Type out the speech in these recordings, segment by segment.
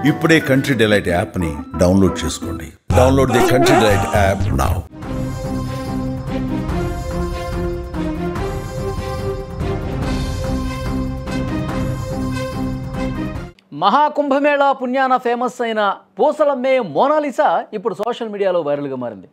ఇప్పుడే Country Delight యాప్ని download చేసుకోండి. Download the Country Delight app now. Maha Kumbh Mela పుణ్యాన ఫేమస్ అయిన పూసలమ్మే మోనాలిసా ఇప్పుడు సోషల్ మీడియాలో వైరల్గా మారింది.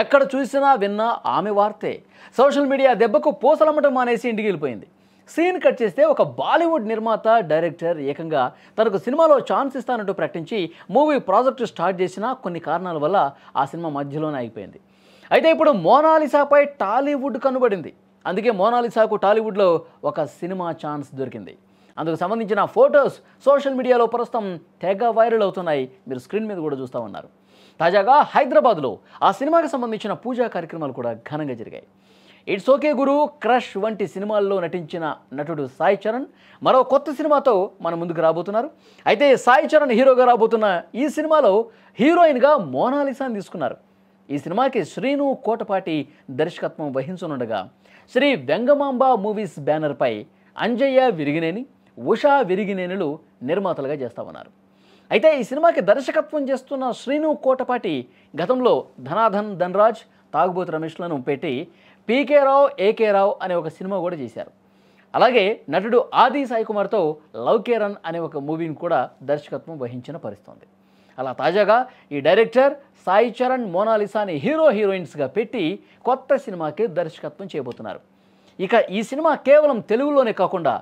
ఎక్కడ చూసినా విన్నా ఆమె వార్తే. సోషల్ మీడియా దెబ్బకు పూసలమ్మటం మానేసి ఇంటికి వెళ్ళిపోయింది. సీన్ కట్ చేస్తే ఒక బాలీవుడ్ నిర్మాత డైరెక్టర్ ఏకంగా తనకు సినిమాలో ఛాన్స్ ఇస్తానంటూ ప్రకటించి మూవీ ప్రాజెక్టు స్టార్ట్ చేసినా కొన్ని కారణాల వల్ల ఆ సినిమా మధ్యలోనే అయిపోయింది. అయితే ఇప్పుడు మోనాలిసాపై టాలీవుడ్ కనుబడింది. అందుకే మోనాలిసాకు టాలీవుడ్లో ఒక సినిమా ఛాన్స్ దొరికింది. అందుకు సంబంధించిన ఫొటోస్ సోషల్ మీడియాలో ప్రస్తుతం తెగ వైరల్ అవుతున్నాయి. మీరు స్క్రీన్ మీద కూడా చూస్తూ ఉన్నారు. తాజాగా హైదరాబాద్లో ఆ సినిమాకి సంబంధించిన పూజా కార్యక్రమాలు కూడా ఘనంగా జరిగాయి. ఇట్స్ ఓకే గురు, క్రష్ వంటి సినిమాల్లో నటించిన నటుడు సాయి చరణ్ మరో కొత్త సినిమాతో మన ముందుకు రాబోతున్నారు. అయితే సాయి చరణ్ హీరోగా రాబోతున్న ఈ సినిమాలో హీరోయిన్గా మోనాలిసాని తీసుకున్నారు. ఈ సినిమాకి శ్రీను కోటపాటి దర్శకత్వం వహించనుండగా శ్రీ వెంగమాంబ మూవీస్ బ్యానర్పై అంజయ్య విరిగినేని, ఉషా విరిగినేనులు నిర్మాతలుగా చేస్తామన్నారు. అయితే ఈ సినిమాకి దర్శకత్వం చేస్తున్న శ్రీను కోటపాటి గతంలో ధనాధన్ ధనరాజ్, తాగుబోతు రమేష్లను పెట్టి పీకే రావు ఏకే రావు అనే ఒక సినిమా కూడా చేశారు. అలాగే నటుడు ఆది సాయి కుమార్తో లవ్ కే రన్ అనే ఒక మూవీని కూడా దర్శకత్వం వహించిన పరిస్థితి. అలా తాజాగా ఈ డైరెక్టర్ సాయి చరణ్ మోనాలిసాని హీరోయిన్స్గా పెట్టి కొత్త సినిమాకి దర్శకత్వం చేయబోతున్నారు. ఇక ఈ సినిమా కేవలం తెలుగులోనే కాకుండా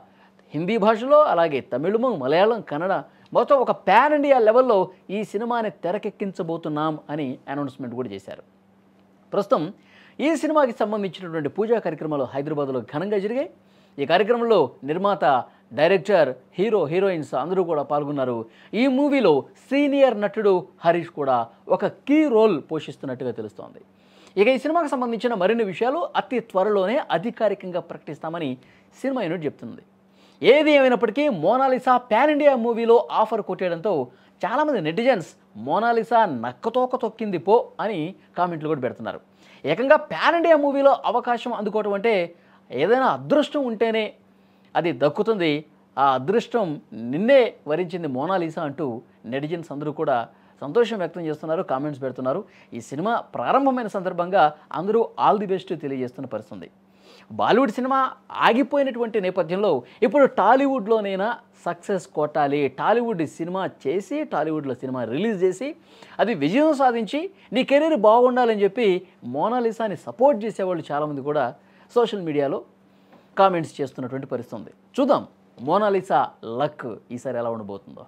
హిందీ భాషలో, అలాగే తమిళము, మలయాళం, కన్నడ మొత్తం ఒక పాన్ ఇండియా లెవెల్లో ఈ సినిమాని తెరకెక్కించబోతున్నాం అని అనౌన్స్మెంట్ కూడా చేశారు. ప్రస్తుతం ఈ సినిమాకి సంబంధించినటువంటి పూజా కార్యక్రమాలు హైదరాబాద్లో ఘనంగా జరిగాయి. ఈ కార్యక్రమంలో నిర్మాత, డైరెక్టర్, హీరోయిన్స్ అందరూ కూడా పాల్గొన్నారు. ఈ మూవీలో సీనియర్ నటుడు హరీష్ కూడా ఒక కీ రోల్ పోషిస్తున్నట్టుగా తెలుస్తోంది. ఇక ఈ సినిమాకి సంబంధించిన మరిన్ని విషయాలు అతి త్వరలోనే అధికారికంగా ప్రకటిస్తామని సినిమా యూనిట్ చెప్తుంది. ఏది ఏమైనప్పటికీ మోనాలిసా పాన్ ఇండియా మూవీలో ఆఫర్ కొట్టేయడంతో చాలామంది నెటిజన్స్ మోనాలిసా నక్కతోక తొక్కింది పో అని కామెంట్లు కూడా పెడుతున్నారు. ఏకంగా పాన్ ఇండియా మూవీలో అవకాశం అందుకోవటం అంటే ఏదైనా అదృష్టం ఉంటేనే అది దక్కుతుంది. ఆ అదృష్టం నిన్నే వరించింది మోనాలిసా అంటూ నెటిజన్స్ అందరూ కూడా సంతోషం వ్యక్తం చేస్తున్నారు, కామెంట్స్ పెడుతున్నారు. ఈ సినిమా ప్రారంభమైన సందర్భంగా అందరూ ఆల్ ది బెస్ట్ తెలియజేస్తున్న పరిస్థితి. బాలీవుడ్ సినిమా ఆగిపోయినటువంటి నేపథ్యంలో ఇప్పుడు టాలీవుడ్లోనైనా సక్సెస్ కొట్టాలి, టాలీవుడ్ సినిమా చేసి టాలీవుడ్లో సినిమా రిలీజ్ చేసి అది విజయం సాధించి నీ కెరీర్ బాగుండాలని చెప్పి మోనాలిసాని సపోర్ట్ చేసేవాళ్ళు చాలామంది కూడా సోషల్ మీడియాలో కామెంట్స్ చేస్తున్నటువంటి పరిస్థితి ఉంది. చూద్దాం మోనాలిసా లక్ ఈసారి ఎలా ఉండబోతుందో.